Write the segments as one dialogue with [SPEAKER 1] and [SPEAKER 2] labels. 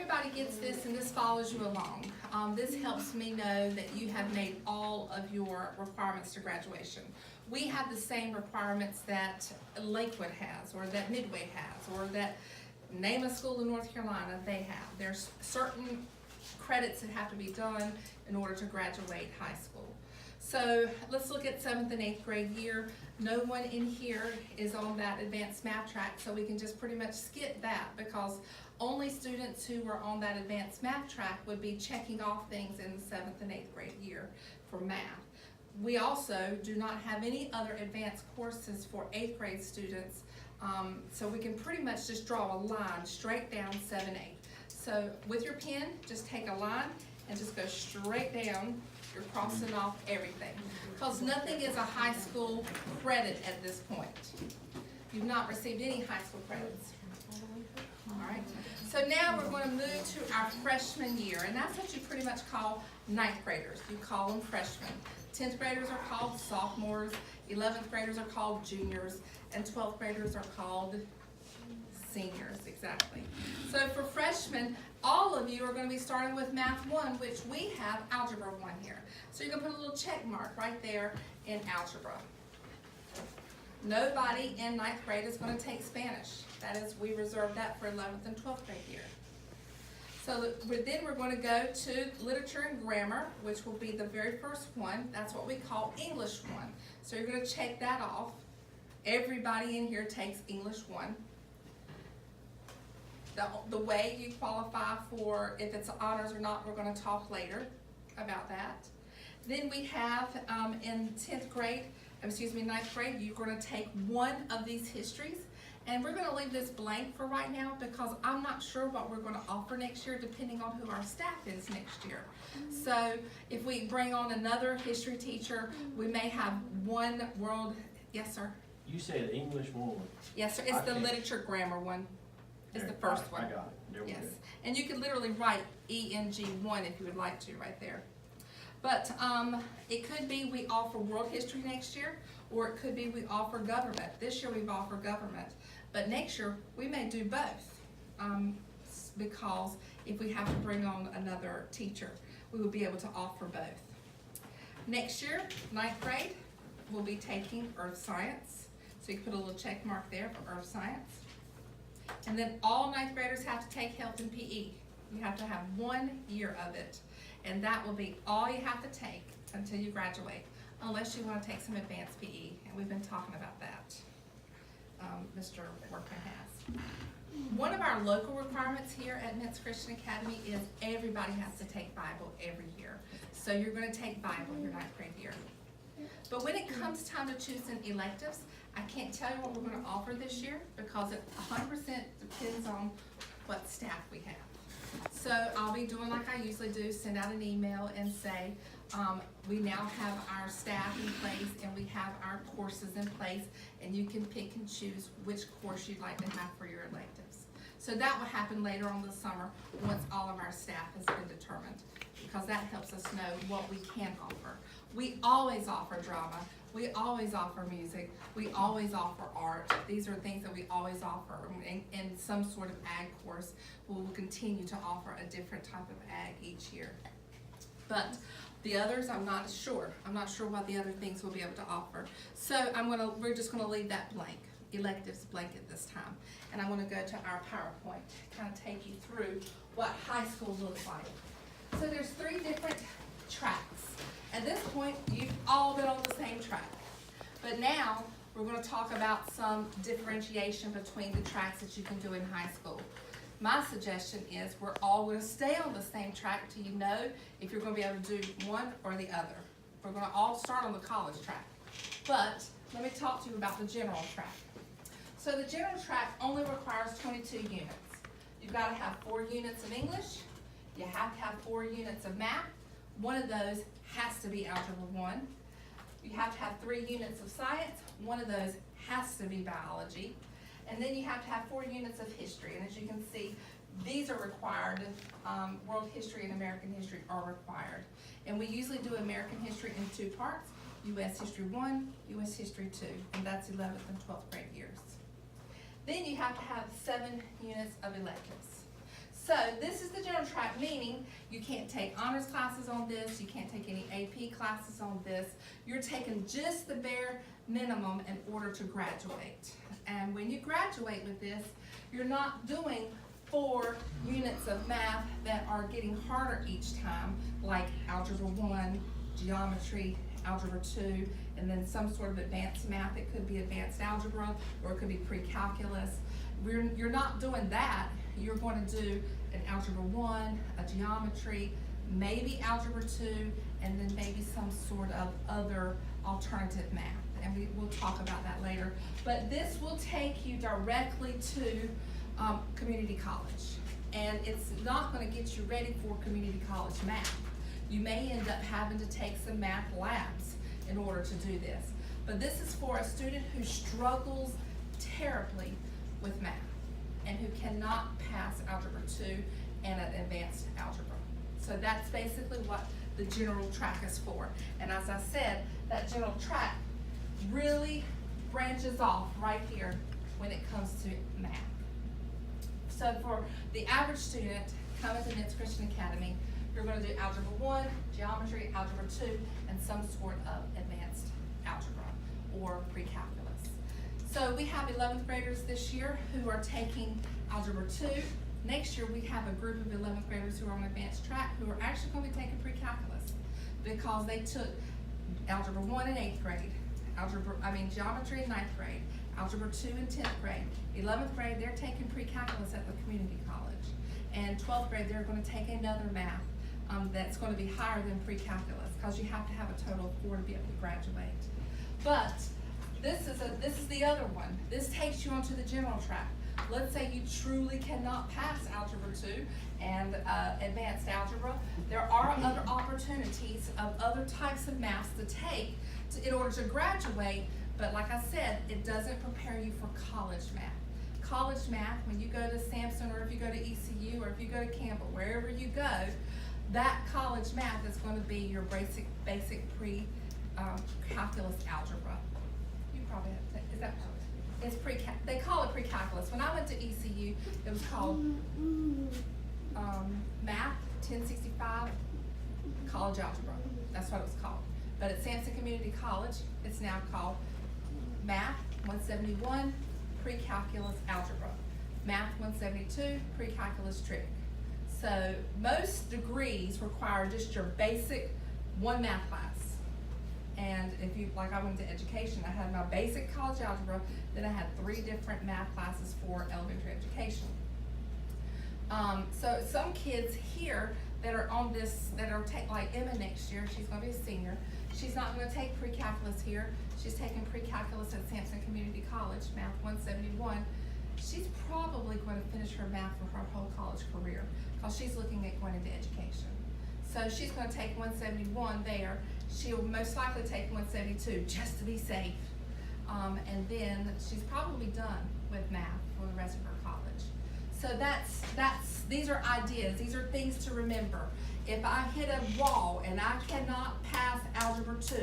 [SPEAKER 1] everybody gets this and this follows you along. This helps me know that you have made all of your requirements to graduation. We have the same requirements that Lakewood has, or that Midway has, or that name a school in North Carolina they have. There's certain credits that have to be done in order to graduate high school. So let's look at 7th and 8th grade year. No one in here is on that advanced math track, so we can just pretty much skip that, because only students who were on that advanced math track would be checking off things in the 7th and 8th grade year for math. We also do not have any other advanced courses for 8th grade students, so we can pretty much just draw a line straight down 7, 8. So with your pen, just take a line and just go straight down. You're crossing off everything, because nothing is a high school credit at this point. You've not received any high school credits. All right, so now we're going to move to our freshman year, and that's what you pretty much call 9th graders. You call them freshmen. 10th graders are called sophomores, 11th graders are called juniors, and 12th graders are called seniors, exactly. So for freshmen, all of you are going to be starting with Math 1, which we have Algebra 1 here. So you're going to put a little check mark right there in Algebra. Nobody in 9th grade is going to take Spanish. That is, we reserve that for 11th and 12th grade year. So then we're going to go to Literature and Grammar, which will be the very first one. That's what we call English 1. So you're going to check that off. Everybody in here takes English 1. The way you qualify for if it's honors or not, we're going to talk later about that. Then we have in 9th grade, you're going to take one of these histories. And we're going to leave this blank for right now, because I'm not sure what we're going to offer next year depending on who our staff is next year. So if we bring on another history teacher, we may have one world, yes sir?
[SPEAKER 2] You said English 1.
[SPEAKER 1] Yes sir, it's the Literature Grammar one. It's the first one.
[SPEAKER 2] I got it. There we
[SPEAKER 1] Yes,
[SPEAKER 2] go.
[SPEAKER 1] and you can literally write ENG1 if you would like to right there. But it could be we offer world history next year, or it could be we offer government. This year we've offered government, but next year we may do both, because if we have to bring on another teacher, we will be able to offer both. Next year, 9th grade, we'll be taking Earth Science. So you can put a little check mark there for Earth Science. And then all 9th graders have to take Health and PE. You have to have 1 year of it. And that will be all you have to take until you graduate, unless you want to take some advanced PE. And we've been talking about that. Mr. Workman has. One of our local requirements here at Mintz Christian Academy is everybody has to take Bible every year. So you're going to take Bible your 9th grade year. But when it comes time to choosing electives, I can't tell you what we're going to offer this year, because it 100% depends on what staff we have. So I'll be doing like I usually do, send out an email and say, we now have our staff in place and we have our courses in place, and you can pick and choose which course you'd like to have for your electives. So that will happen later on this summer once all of our staff has been determined, because that helps us know what we can offer. We always offer drama. We always offer music. We always offer art. These are things that we always offer. In some sort of ag course, we will continue to offer a different type of ag each year. But the others, I'm not sure. I'm not sure what the other things we'll be able to offer. So we're just gonna leave that blank, electives blank at this time. And I'm gonna go to our PowerPoint, kind of take you through what high school looks like. So there's 3 different tracks. At this point, you've all been on the same track. But now, we're going to talk about some differentiation between the tracks that you can do in high school. My suggestion is we're all going to stay on the same track till you know if you're going to be able to do one or the other. We're going to all start on the college track. But let me talk to you about the general track. So the general track only requires 22 units. You've got to have 4 units of English. You have to have 4 units of math. One of those has to be Algebra 1. You have to have 3 units of science. One of those has to be biology. And then you have to have 4 units of history. And as you can see, these are required. World history and American history are required. And we usually do American history in 2 parts, U.S. History 1, U.S. History 2, and that's 11th and 12th grade years. Then you have to have 7 units of electives. So this is the track meaning you can't take honors classes on this, you can't take any AP classes on this. You're taking just the bare minimum in order to graduate. And when you graduate with this, you're not doing 4 units of math that are getting harder each time, like Algebra 1, Geometry, Algebra 2, and then some sort of advanced math. It could be advanced algebra, or it could be pre-calculus. You're not doing that. You're going to do an Algebra 1, a Geometry, maybe Algebra 2, and then maybe some sort of other alternative math. And we'll talk about that later. But this will take you directly to community college. And it's not going to get you ready for community college math. You may end up having to take some math labs in order to do this. But this is for a student who struggles terribly with math and who cannot pass Algebra 2 and an advanced algebra. So that's basically what the general track is for. And as I said, that general track really branches off right here when it comes to math. So for the average student coming to Nitz Christian Academy, you're going to do Algebra 1, Geometry, Algebra 2, and some sort of advanced algebra or pre-calculus. So we have 11th graders this year who are taking Algebra 2. Next year we have a group of 11th graders who are on advanced track who are actually going to be taking pre-calculus because they took Algebra 1 in 8th grade, Geometry in 9th grade, Algebra 2 in 10th grade. 11th grade, they're taking pre-calculus at the community college. And 12th grade, they're going to take another math that's going to be higher than pre-calculus because you have to have a total of 4 to be able to graduate. But this is the other one. This takes you onto the general track. Let's say you truly cannot pass Algebra 2 and advanced algebra. There are other opportunities of other types of maths to take in order to graduate, but like I said, it doesn't prepare you for college math. College math, when you go to Samson or if you go to ECU or if you go to Campbell, wherever you go, that college math is going to be your basic pre-calculus algebra. You probably have to, is that, it's they call it pre-calculus. When I went to ECU, it was called Math 1065 College Algebra. That's what it was called. But at Samson Community College, it's now called Math 171 Pre-Calculus Algebra. Math 172 Pre-Calculus Trig. So most degrees require just your basic 1 math class. And if you, like I went to education, I had my basic college algebra, then I had 3 different math classes for elementary education. So some kids here that are on this, that are like Emma next year, she's gonna be a senior. She's not gonna take pre-calculus here. She's taking pre-calculus at Samson Community College, Math 171. She's probably going to finish her math for her whole college career because she's looking at going into education. So she's going to take 171 there. She'll most likely take 172 just to be safe. And then she's probably done with math for the rest of her college. So these are ideas. These are things to remember. If I hit a wall and I cannot pass Algebra 2,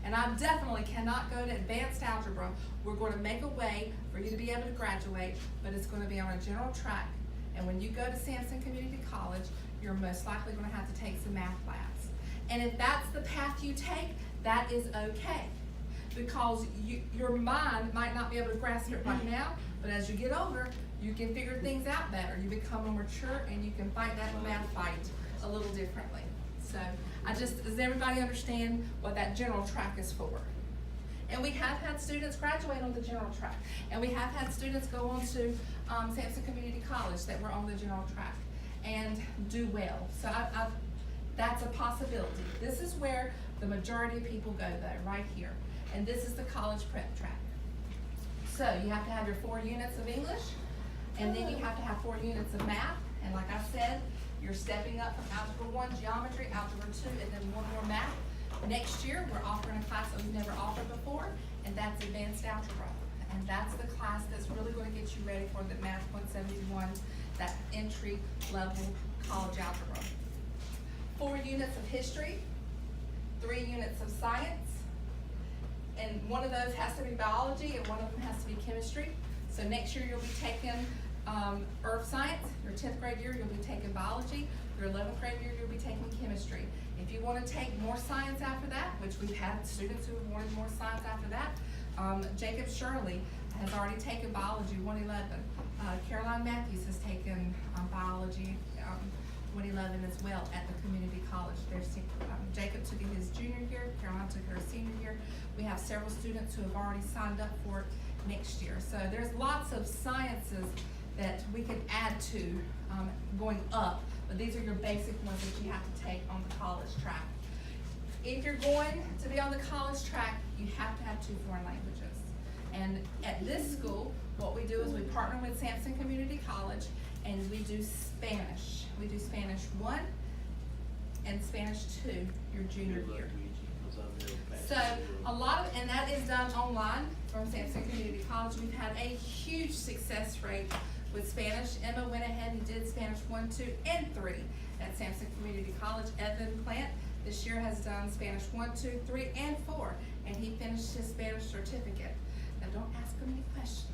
[SPEAKER 1] and I definitely cannot go to advanced algebra, we're going to make a way for you to be able to graduate, but it's going to be on a general track. And when you go to Samson Community College, you're most likely going to have to take some math labs. And if that's the path you take, that is okay. Because your mind might not be able to grasp it right now, but as you get older, you can figure things out better. You become more mature and you can fight that math fight a little differently. So does everybody understand what that general track is for? And we have had students graduate on the general track. And we have had students go on to Samson Community College that were on the general track and do well. So that's a possibility. This is where the majority of people go though, right here. And this is the college prep track. So you have to have your 4 units of English, and then you have to have 4 units of math. And like I said, you're stepping up from Algebra 1, Geometry, Algebra 2, and then 1 more math. Next year, we're offering a class that we've never offered before, and that's Advanced Algebra. And that's the class that's really going to get you ready for the Math 171, that entry-level college algebra. 4 units of history, 3 units of science, and one of those has to be biology, and one of them has to be chemistry. So next year, you'll be taking Earth Science, your 10th grade year, you'll be taking biology. Your 11th grade year, you'll be taking chemistry. If you want to take more science after that, which we've had students who have wanted more science after that, Jacob Shirley has already taken biology 111. Caroline Matthews has taken biology 111 as well at the community college. Jacob took it his junior year, Caroline took her senior year. We have several students who have already signed up for it next year. So there's lots of sciences that we can add to going up, but these are your basic ones that you have to take on the college track. If you're going to be on the college track, you have to have 2 foreign languages. And at this school, what we do is we partner with Sampson Community College and we do Spanish. We do Spanish 1 and Spanish 2 your junior year. So a lot of, and that is done online from Sampson Community College. We've had a huge success rate with Spanish. Emma went ahead and did Spanish 1, 2, and 3 at Sampson Community College. Evan Plant this year has done Spanish 1, 2, 3, and 4, and he finished his Spanish certificate. Now don't ask him any questions.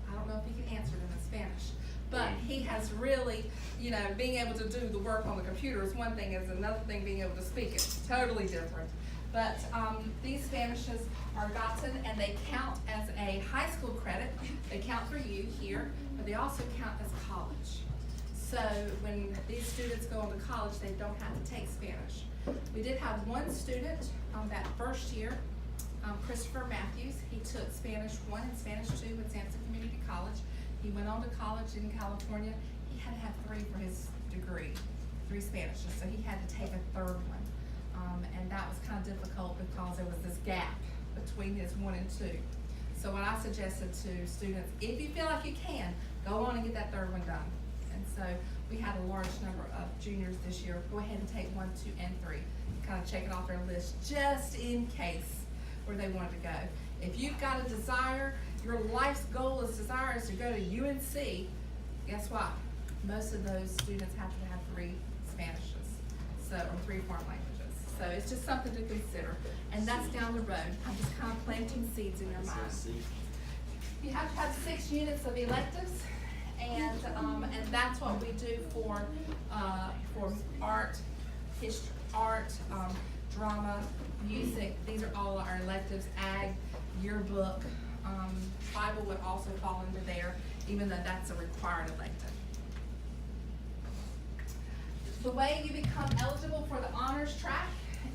[SPEAKER 1] I don't know if he can answer them in Spanish, but he has really, you know, being able to do the work on the computer is one thing, is another thing being able to speak it. Totally different. But these Spanishes are gotten and they count as a high school credit. They count for you here, but they also count as college. So when these students go on to college, they don't have to take Spanish. We did have one student that first year, Christopher Matthews. He took Spanish 1 and Spanish 2 with Sampson Community College. He went on to college in California. He had to have 3 for his degree, 3 Spanishes, so he had to take a 3rd one. And that was kind of difficult because there was this gap between his 1 and 2. So what I suggested to students, if you feel like you can, go on and get that 3rd one done. And so we had a large number of juniors this year. Go ahead and take 1, 2, and 3. Kind of check it off their list just in case where they wanted to go. If you've got a desire, your life's goal is desire is to go to UNC, guess what? Most of those students have to have 3 Spanishes, so, or 3 foreign languages. So it's just something to consider. And that's down the road. I'm just kind of planting seeds in your mind. You have to have 6 units of electives, and that's what we do for art, history, drama, music. These are all our electives. Ag, yearbook, Bible would also fall into there, even though that's a required elective. The way you become eligible for the honors track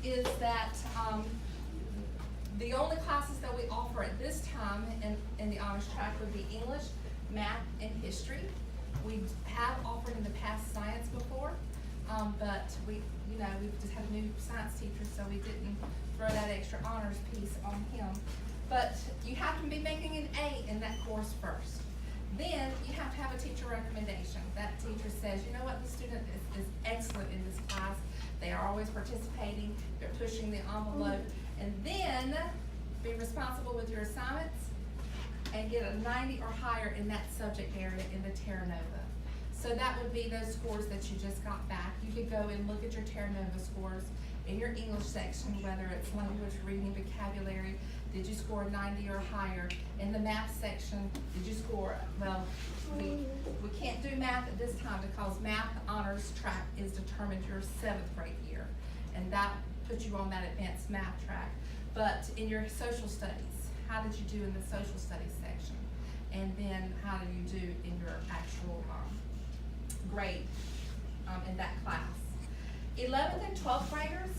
[SPEAKER 1] is that the only classes that we offer at this time in the honors track would be English, math, and history. We have offered in the past science before, but we've just had a new science teacher, so we didn't throw that extra honors piece on him. But you have to be making an A in that course first. Then you have to have a teacher recommendation. That teacher says, you know what, the student is excellent in this class. They are always participating, they're pushing the envelope. And then be responsible with your assignments and get a 90 or higher in that subject area in the Terra Nova. So that would be those scores that you just got back. You could go and look at your Terra Nova scores in your English section, whether it's language, reading, vocabulary. Did you score 90 or higher? In the math section, did you score, well, we can't do math at this time because math honors track is determined your 7th grade year. And that puts you on that advanced math track. But in your social studies, how did you do in the social studies section? And then how do you do in your actual grade in that class? 11th and 12th graders,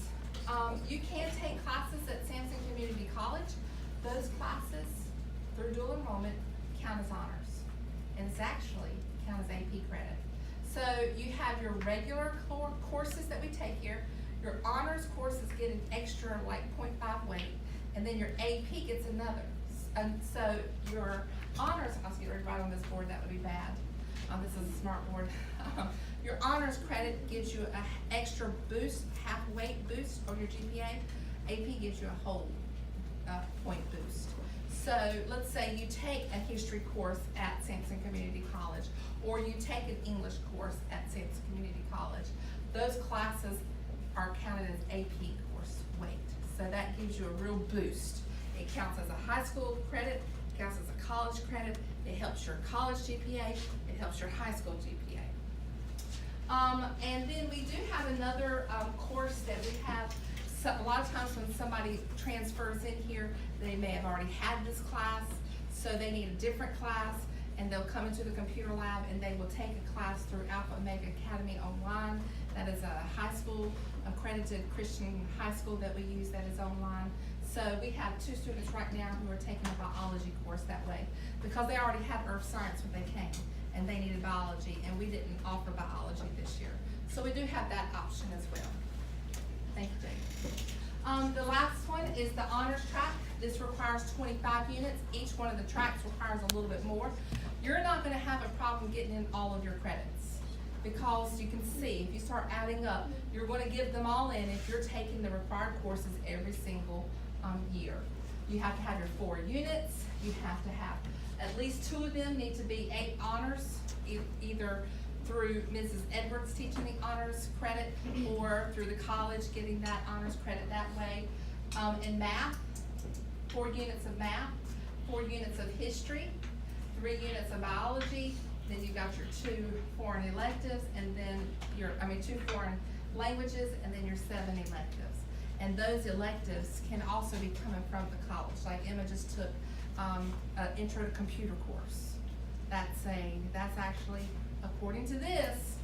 [SPEAKER 1] you can take classes at Sampson Community College. Those classes, through dual enrollment, count as honors. And it's actually count as AP credit. So you have your regular courses that we take here. Your honors courses get an extra like 0.5 weight. And then your AP gets another. And so your honors, I'll get ready to write on this board, that would be bad. This is a smart board. Your honors credit gives you an extra boost, half weight boost on your GPA. AP gives you a whole point boost. So let's say you take a history course at Sampson Community College, or you take an English course at Sampson Community College. Those classes are counted as AP course weight. So that gives you a real boost. It counts as a high school credit, counts as a college credit. It helps your college GPA. It helps your high school GPA. And then we do have another course that we have. So a lot of times when somebody transfers in here, they may have already had this class, so they need a different class, and they'll come into the computer lab and they will take a class through Alpha Omega Academy online. That is a high school, accredited Christian high school that we use that is online. So we have 2 students right now who are taking a biology course that way because they already had earth science when they came and they needed biology, and we didn't offer biology this year. So we do have that option as well. Thank you, Dave. The last one is the honors track. This requires 25 units. Each one of the tracks requires a little bit more. You're not gonna have a problem getting in all of your credits because you can see, if you start adding up, you're gonna get them all in if you're taking the required courses every single year. You have to have your 4 units. You have to have at least 2 of them need to be 8 honors, either through Mrs. Edwards teaching the honors credit or through the college getting that honors credit that way. In math, 4 units of math, 4 units of history, 3 units of biology, then you've got your 2 foreign electives, and then 2 foreign languages, and then your 7 electives. And those electives can also be coming from the college. Like Emma just took an intro to computer course. That's actually, according to this,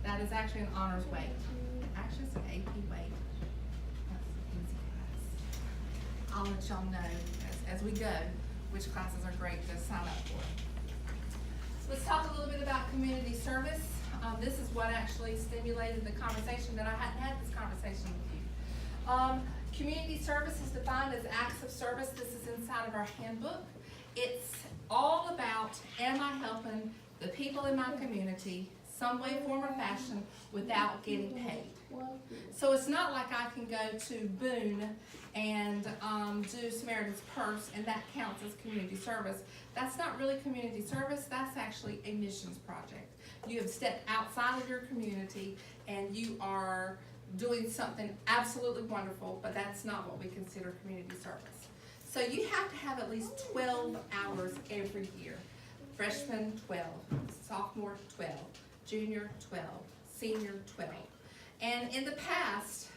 [SPEAKER 1] that is actually an honors weight. Actually, it's an AP weight. That's an easy class. I'll let y'all know as we go which classes are great to sign up for. Let's talk a little bit about community service. This is what actually stimulated the conversation that I hadn't had this conversation with you. Community service is defined as acts of service. This is inside of our handbook. It's all about, am I helping the people in my community some way, form, or fashion without getting paid? So it's not like I can go to Boone and do Samaritan's Purse and that counts as community service. That's not really community service, that's actually a missions project. You have stepped outside of your community and you are doing something absolutely wonderful, but that's not what we consider community service. So you have to have at least 12 hours every year. Freshman, 12, sophomore, 12, junior, 12, senior, 12. And in the past,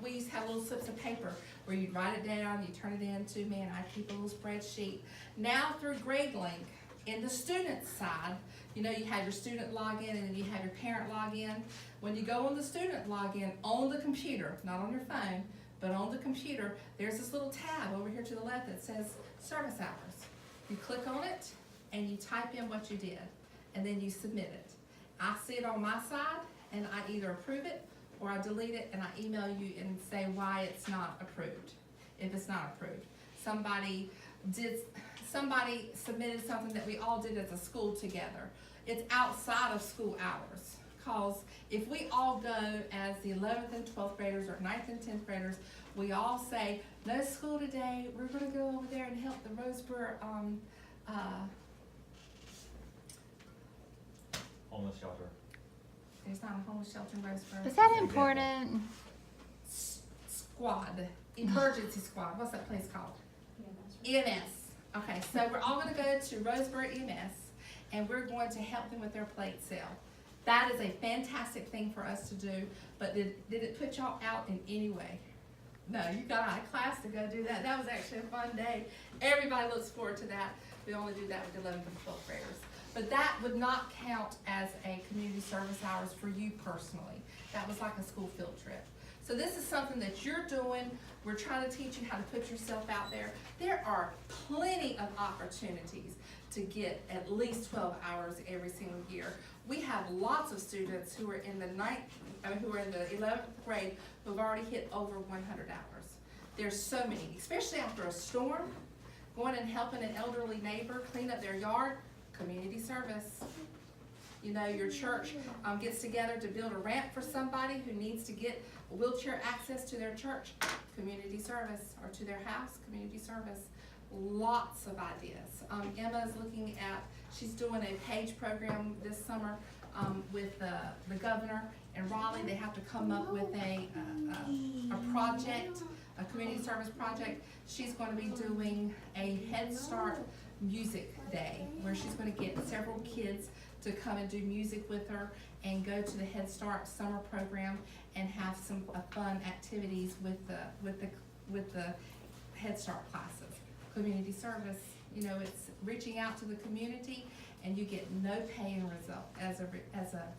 [SPEAKER 1] we used to have little slips of paper where you'd write it down, you turn it in to me, and I keep a little spreadsheet. Now through GradeLink, in the student side, you know, you have your student login and then you have your parent login. When you go on the student login on the computer, not on your phone, but on the computer, there's this little tab over here to the left that says service hours. You click on it and you type in what you did, and then you submit it. I see it on my side, and I either approve it or I delete it and I email you and say why it's not approved, if it's not approved. Somebody submitted something that we all did as a school together. It's outside of school hours, because if we all go as the 11th and 12th graders or 9th and 10th graders, we all say, no school today, we're gonna go over there and help the Roseboro
[SPEAKER 2] homeless shelter.
[SPEAKER 1] there's not a homeless shelter in Roseboro.
[SPEAKER 3] Is that important?
[SPEAKER 1] Squad, emergency squad, what's that place called? EMS. Okay, so we're all gonna go to Roseboro EMS, and we're going to help them with their plate sale. That is a fantastic thing for us to do, but did it put y'all out in any way? No, you got out of class to go do that. That was actually a fun day. Everybody looks forward to that. We only do that with 11th and 12th graders. But that would not count as a community service hours for you personally. That was like a school field trip. So this is something that you're doing. We're trying to teach you how to put yourself out there. There are plenty of opportunities to get at least 12 hours every single year. We have lots of students who are in the 11th grade who've already hit over 100 hours. There's so many, especially after a storm, going and helping an elderly neighbor clean up their yard, community service. You know, your church gets together to build a ramp for somebody who needs to get wheelchair access to their church, community service, or to their house, community service. Lots of ideas. Emma's looking at, she's doing a PAGE program this summer with the governor in Raleigh. They have to come up with a project, a community service project. She's going to be doing a Head Start music day, where she's gonna get several kids to come and do music with her and go to the Head Start summer program and have some fun activities with the Head Start classes. Community service, you know, it's reaching out to the community, and you get no pay in result as a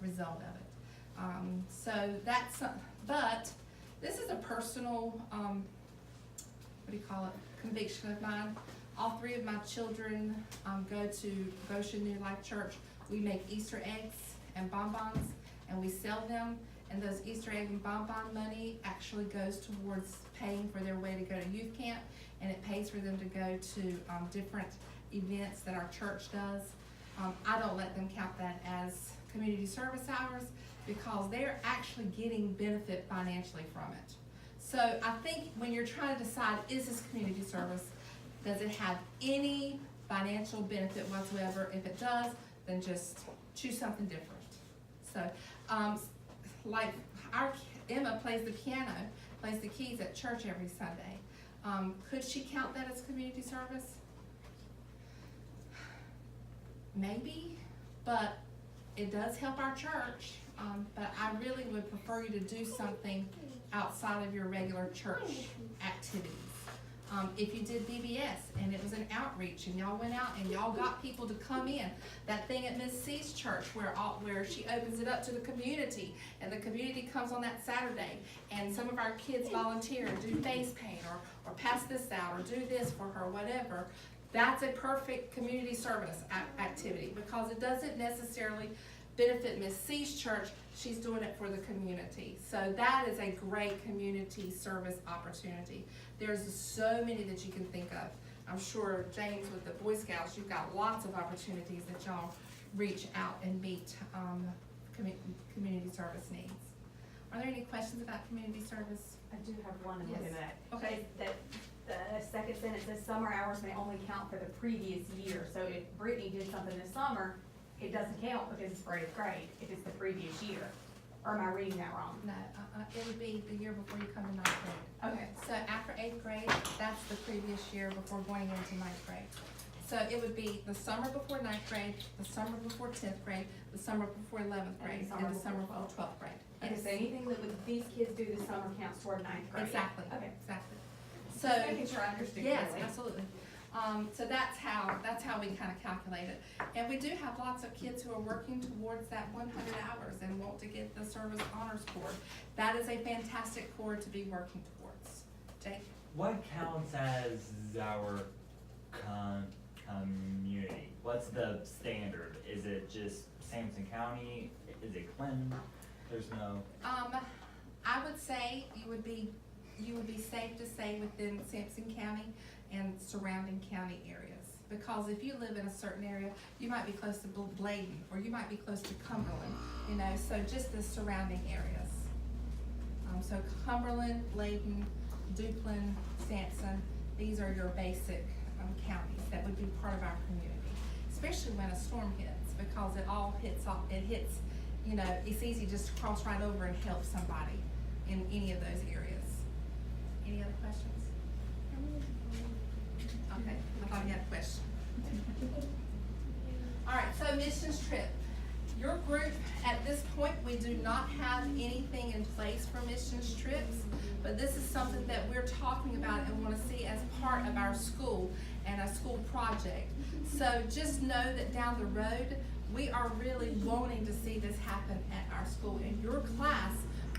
[SPEAKER 1] result of it. So that's, but this is a personal, what do you call it, conviction of mine. All three of my children go to Goshen New Life Church. We make Easter eggs and bonbons, and we sell them, and those Easter egg and bonbon money actually goes towards paying for their way to go to youth camp, and it pays for them to go to different events that our church does. I don't let them count that as community service hours, because they're actually getting benefit financially from it. So I think when you're trying to decide, is this community service, does it have any financial benefit whatsoever? If it does, then just choose something different. So, like Emma plays the piano, plays the keys at church every Sunday. Could she count that as community service? Maybe, but it does help our church. But I really would prefer you to do something outside of your regular church activities. If you did VBS and it was an outreach and y'all went out and y'all got people to come in, that thing at Miss C's church where she opens it up to the community, and the community comes on that Saturday, and some of our kids volunteer and do face paint or pass this out or do this for her, whatever. That's a perfect community service activity, because it doesn't necessarily benefit Miss C's church. She's doing it for the community. So that is a great community service opportunity. There's so many that you can think of. I'm sure, James, with the Boy Scouts, you've got lots of opportunities that y'all reach out and meet community service needs. Are there any questions about community service?
[SPEAKER 2] I do have one in
[SPEAKER 1] Yes.
[SPEAKER 2] that.
[SPEAKER 1] Okay.
[SPEAKER 2] That the second sentence says summer hours may only count for the previous year. So if Brittany did something this summer, it doesn't count because it's for 8th grade, if it's the previous year. Or am I reading that wrong?
[SPEAKER 1] No, it would be the year before you come to 9th grade.
[SPEAKER 2] Okay.
[SPEAKER 1] So after 8th grade, that's the previous year before going into 9th grade. So it would be the summer before 9th grade, the summer before 10th grade, the summer before 11th grade, and the summer before 12th grade.
[SPEAKER 2] Okay, so anything that these kids do this summer counts toward 9th grade?
[SPEAKER 1] Exactly,
[SPEAKER 2] Okay.
[SPEAKER 1] exactly.
[SPEAKER 2] Just
[SPEAKER 1] So,
[SPEAKER 2] making sure I understood
[SPEAKER 1] yes,
[SPEAKER 2] clearly.
[SPEAKER 1] absolutely. So that's how we kind of calculate it. And we do have lots of kids who are working towards that 100 hours and want to get the service honors cord. That is a fantastic cord to be working towards. Jake?
[SPEAKER 3] What counts as our community? What's the standard? Is it just Sampson County? Is it Clinton? There's no.
[SPEAKER 1] I would say you would be safe to say within Sampson County and surrounding county areas. Because if you live in a certain area, you might be close to Bladen, or you might be close to Cumberland, you know, so just the surrounding areas. So Cumberland, Bladen, Duplin, Sampson, these are your basic counties that would be part of our community. Especially when a storm hits, because it all hits, you know, it's easy just to cross right over and help somebody in any of those areas. Any other questions? Okay, I thought you had a question. All right, so missions trip. Your group, at this point, we do not have anything in place for missions trips, but this is something that we're talking about and want to see as part of our school and a school project. So just know that down the road, we are really wanting to see this happen at our school, and your class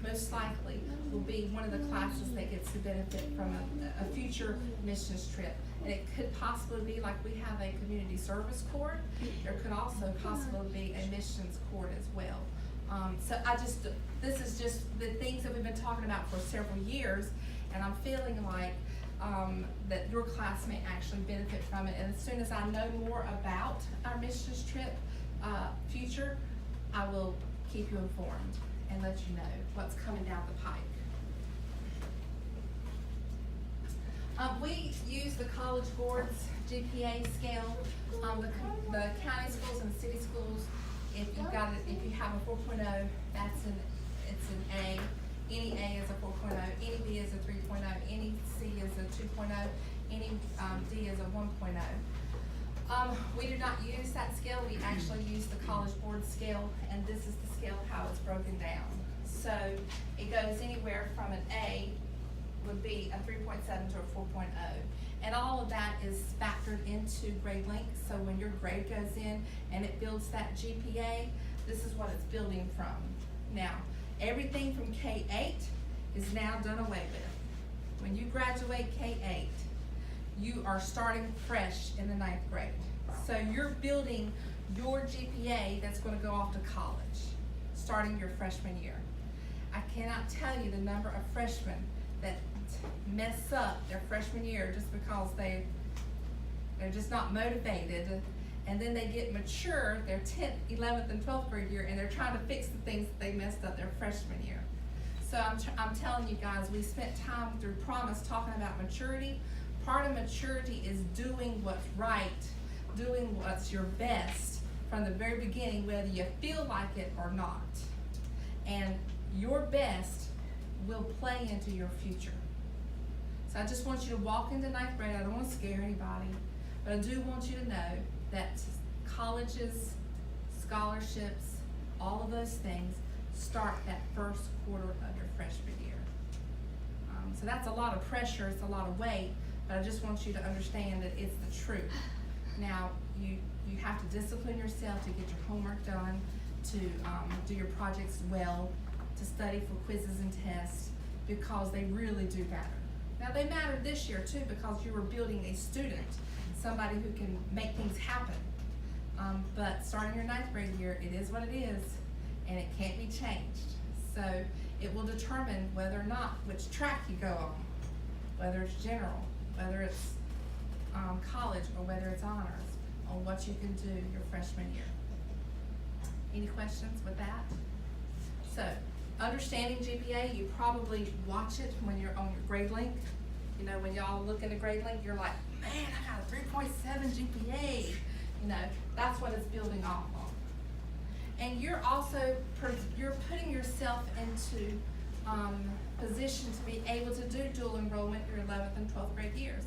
[SPEAKER 1] most likely will be one of the classes that gets to benefit from a future missions trip. And it could possibly be like we have a community service court. There could also possibly be a missions court as well. So this is just the things that we've been talking about for several years, and I'm feeling like that your class may actually benefit from it. And as soon as I know more about our missions trip future, I will keep you informed and let you know what's coming down the pike. We use the College Board's GPA scale. The county schools and the city schools, if you have a 4.0, it's an A. Any A is a 4.0, any B is a 3.0, any C is a 2.0, any D is a 1.0. We do not use that scale, we actually use the College Board scale, and this is the scale how it's broken down. So it goes anywhere from an A would be a 3.7 to a 4.0. And all of that is factored into GradeLink, so when your grade goes in and it builds that GPA, this is what it's building from. Now, everything from K-8 is now done away with. When you graduate K-8, you are starting fresh in the 9th grade. So you're building your GPA that's gonna go off to college, starting your freshman year. I cannot tell you the number of freshmen that mess up their freshman year just because they're just not motivated, and then they get mature their 10th, 11th, and 12th grade year, and they're trying to fix the things that they messed up their freshman year. So I'm telling you guys, we spent time through Promise talking about maturity. Part of maturity is doing what's right, doing what's your best from the very beginning, whether you feel like it or not. And your best will play into your future. So I just want you to walk into 9th grade. I don't want to scare anybody, but I do want you to know that colleges, scholarships, all of those things start that first quarter of your freshman year. So that's a lot of pressure, it's a lot of weight, but I just want you to understand that it's the truth. Now, you have to discipline yourself to get your homework done, to do your projects well, to study for quizzes and tests, because they really do matter. Now, they mattered this year too, because you were building a student, somebody who can make things happen. But starting your 9th grade year, it is what it is, and it can't be changed. So it will determine whether or not which track you go on, whether it's general, whether it's college, or whether it's honors, on what you can do your freshman year. Any questions with that? So, understanding GPA, you probably watch it when you're on your GradeLink. You know, when y'all look at a GradeLink, you're like, man, I got a 3.7 GPA. You know, that's what it's building off of. And you're also, you're putting yourself into position to be able to do dual enrollment your 11th and 12th grade years.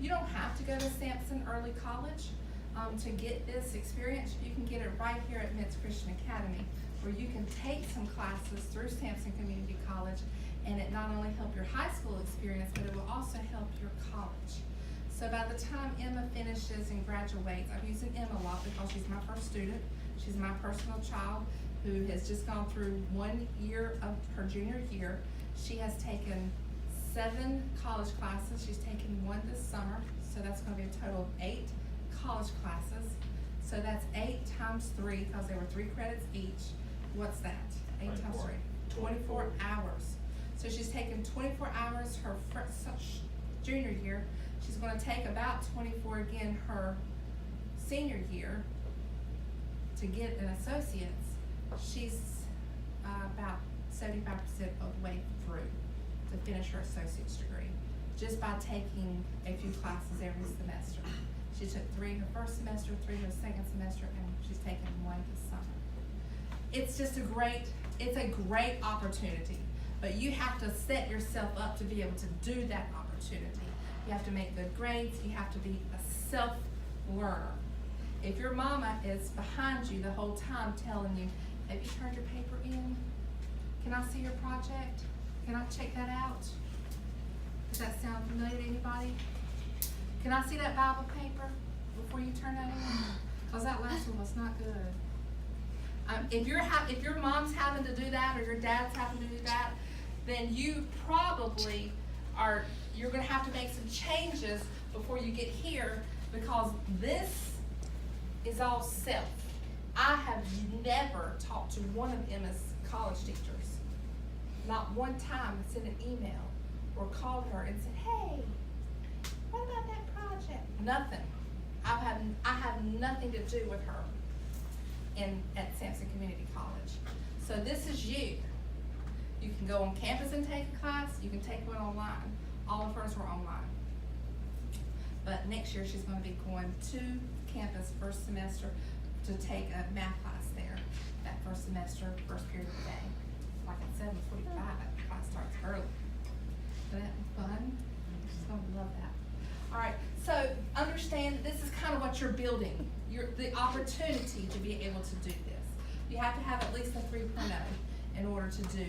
[SPEAKER 1] You don't have to go to Sampson Early College to get this experience. You can get it right here at Mintz Christian Academy, where you can take some classes through Sampson Community College, and it not only help your high school experience, but it will also help your college. So by the time Emma finishes and graduates, I'm using Emma a lot because she's my first student. She's my personal child who has just gone through 1 year of her junior year. She has taken 7 college classes. She's taken 1 this summer, so that's gonna be a total of 8 college classes. So that's 8 times 3, because there were 3 credits each. What's that? 8 times 3, 24 hours. So she's taken 24 hours her junior year. She's gonna take about 24 again her senior year to get an associate's. She's about 75% of the way through to finish her associate's degree, just by taking a few classes every semester. She took 3 her first semester, 3 her second semester, and she's taken 1 this summer. It's just it's a great opportunity, but you have to set yourself up to be able to do that opportunity. You have to make good grades, you have to be a self-learner. If your mama is behind you the whole time telling you, have you turned your paper in? Can I see your project? Can I check that out? Does that sound familiar to anybody? Can I see that Bible paper before you turn that in? Because that last one was not good. If your mom's having to do that, or your dad's having to do that, then you probably you're gonna have to make some changes before you get here, because this is all self. I have never talked to one of Emma's college teachers. Not one time I sent an email or called her and said, hey, what about that project? Nothing. I have nothing to do with her at Sampson Community College. So this is you. You can go on campus and take a class, you can take one online. All of hers were online. But next year she's gonna be going to campus first semester to take a math class there. That first semester, first period of the day. Like at 7:45, that class starts early. Isn't that fun? She's gonna love that. All right, so understand this is kind of what you're building, the opportunity to be able to do this. You have to have at least a 3.0 in order to do,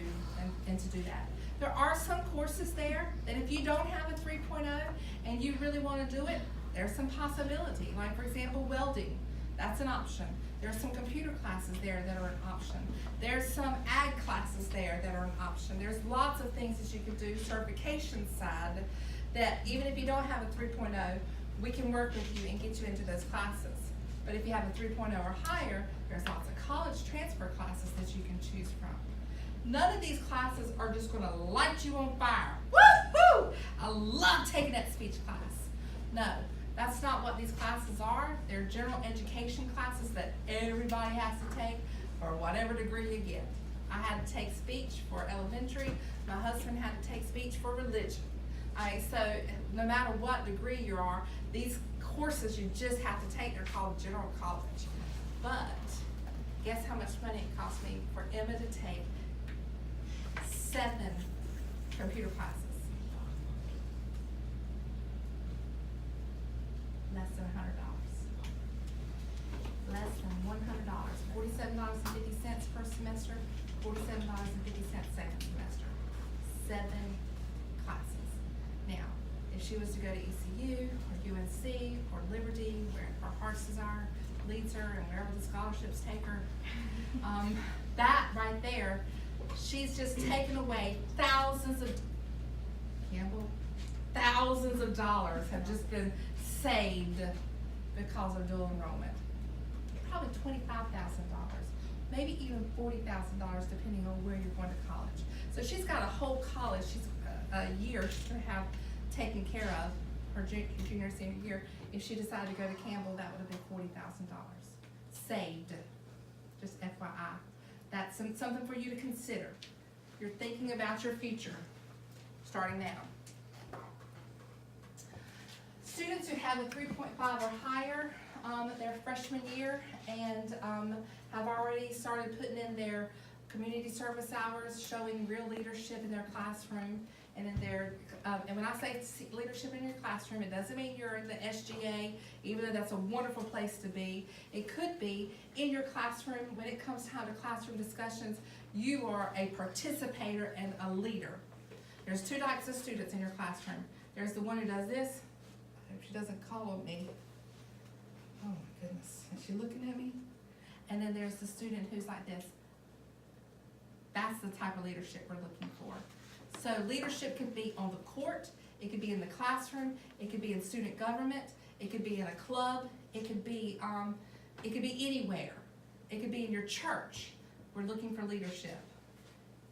[SPEAKER 1] and to do that. There are some courses there that if you don't have a 3.0 and you really want to do it, there's some possibility. Like for example, welding, that's an option. There's some computer classes there that are an option. There's some ag classes there that are an option. There's lots of things that you can do certification side that even if you don't have a 3.0, we can work with you and get you into those classes. But if you have a 3.0 or higher, there's lots of college transfer classes that you can choose from. None of these classes are just gonna light you on fire. Woo-hoo! I love taking that speech class. No, that's not what these classes are. They're general education classes that everybody has to take for whatever degree you get. I had to take speech for elementary. My husband had to take speech for religion. So no matter what degree you are, these courses you just have to take, they're called general college. But guess how much money it cost me for Emma to take 7 computer classes? Less than $100. Less than $100. $47.50 first semester, $47.50 second semester. 7 classes. Now, if she was to go to ECU or UNC or Liberty, where her heart's desire leads her and wherever the scholarships take her, that right there, she's just taken away thousands of dollars have just been saved because of dual enrollment. Probably $25,000, maybe even $40,000 depending on where you're going to college. So she's got a whole college, a year she's gonna have taken care of, her junior, senior year. If she decided to go to Campbell, that would have been $40,000 saved, just FYI. That's something for you to consider. You're thinking about your future, starting now. Students who have a 3.5 or higher their freshman year and have already started putting in their community service hours, showing real leadership in their classroom and in their, and when I say leadership in your classroom, it doesn't mean you're in the SGA, even though that's a wonderful place to be. It could be in your classroom, when it comes time to classroom discussions, you are a participator and a leader. There's 2 types of students in your classroom. There's the one who does this. I hope she doesn't call on me. Oh my goodness, is she looking at me? And then there's the student who's like this. That's the type of leadership we're looking for. So leadership could be on the court, it could be in the classroom, it could be in student government, it could be in a club, it could be anywhere. It could be in your church. We're looking for leadership.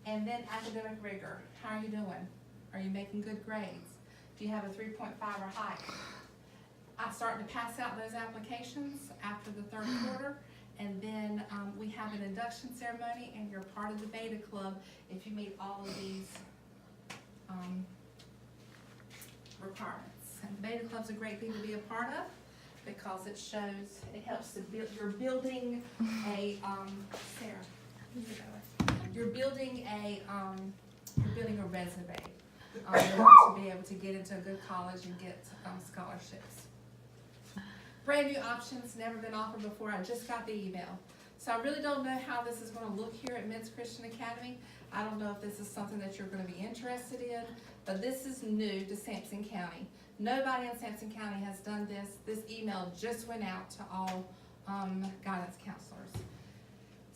[SPEAKER 1] And then academic rigor. How are you doing? Are you making good grades? Do you have a 3.5 or higher? I start to pass out those applications after the 3rd quarter, and then we have an induction ceremony, and you're part of the Beta Club if you meet all of these requirements. And Beta Club's a great thing to be a part of because it shows, it helps to build, you're building a, Sarah, you're building a resume. You want to be able to get into a good college and get scholarships. Brand new options, never been offered before. I just got the email. So I really don't know how this is going to look here at Men's Christian Academy. I don't know if this is something that you're going to be interested in, but this is new to Sampson County. Nobody in Sampson County has done this. This email just went out to all guidance counselors.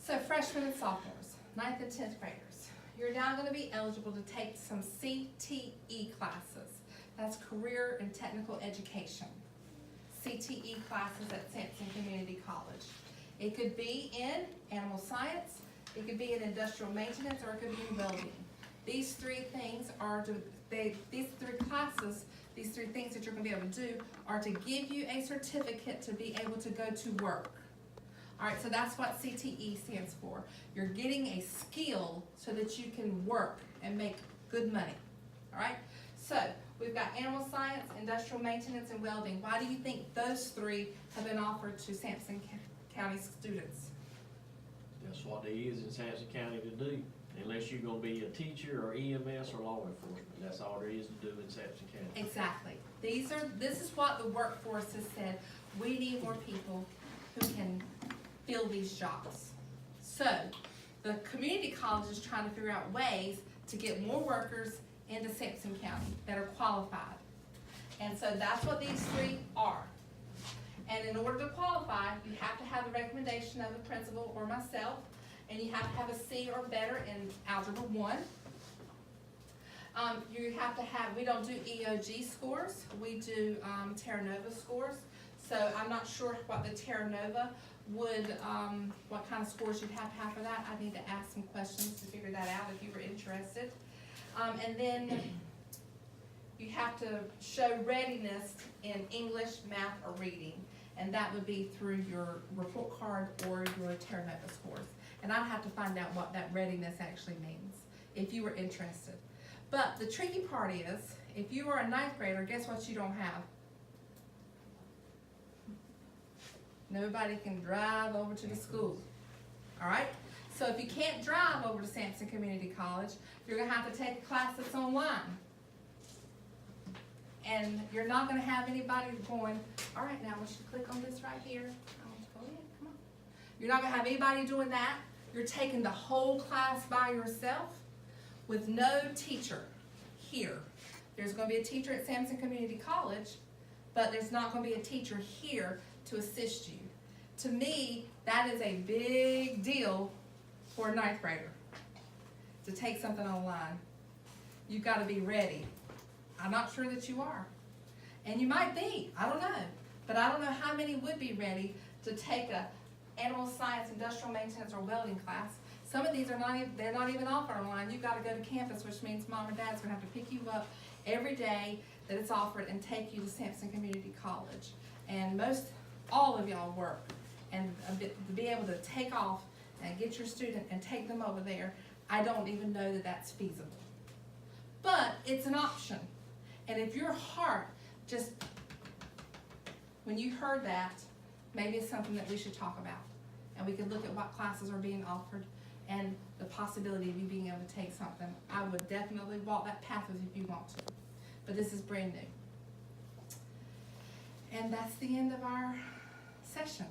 [SPEAKER 1] So freshmen and sophomores, 9th and 10th graders, you're now going to be eligible to take some CTE classes. That's Career and Technical Education. CTE classes at Sampson Community College. It could be in animal science, it could be in industrial maintenance, or it could be in welding. These 3 things are these 3 classes, these 3 things that you're going to be able to do are to give you a certificate to be able to go to work. All right, so that's what CTE stands for. You're getting a skill so that you can work and make good money. All right, so we've got animal science, industrial maintenance, and welding. Why do you think those 3 have been offered to Sampson County students?
[SPEAKER 4] That's what it is in Sampson County to do, unless you're gonna be a teacher or EMS or law enforcement. That's all there is to do in Sampson County.
[SPEAKER 1] Exactly. This is what the workforce has said, we need more people who can fill these jobs. So, the community college is trying to figure out ways to get more workers into Sampson County that are qualified. And so that's what these three are. And in order to qualify, you have to have the recommendation of the principal or myself, and you have to have a C or better in Algebra 1. You have to have, we don't do EOG scores, we do Terra Nova scores. So I'm not sure what the Terra Nova would, what kind of scores you'd have to have for that. I need to ask some questions to figure that out if you were interested. And then you have to show readiness in English, math, or reading. And that would be through your report card or your Terra Nova scores. And I'd have to find out what that readiness actually means, if you were interested. But the tricky part is, if you are a ninth grader, guess what you don't have? Nobody can drive over to the school, all right? So if you can't drive over to Sampson Community College, you're gonna have to take a class that's online. And you're not gonna have anybody going, all right, now I want you to click on this right here. I want you to go in, come on. You're not gonna have anybody doing that. You're taking the whole class by yourself with no teacher here. There's gonna be a teacher at Sampson Community College, but there's not gonna be a teacher here to assist you. To me, that is a big deal for a ninth grader to take something online. You've gotta be ready. I'm not sure that you are. And you might be, I don't know. But I don't know how many would be ready to take a animal science, industrial maintenance, or welding class. Some of these are not even, they're not even offered online. You've gotta go to campus, which means mom or dad's gonna have to pick you up every day that it's offered and take you to Sampson Community College. And all of y'all work. And to be able to take off and get your student and take them over there, I don't even know that that's feasible. But it's an option. And if your heart just, when you heard that, maybe it's something that we should talk about. And we could look at what classes are being offered and the possibility of you being able to take something. I would definitely walk that path with you if you want to. But this is brand new. And that's the end of our session.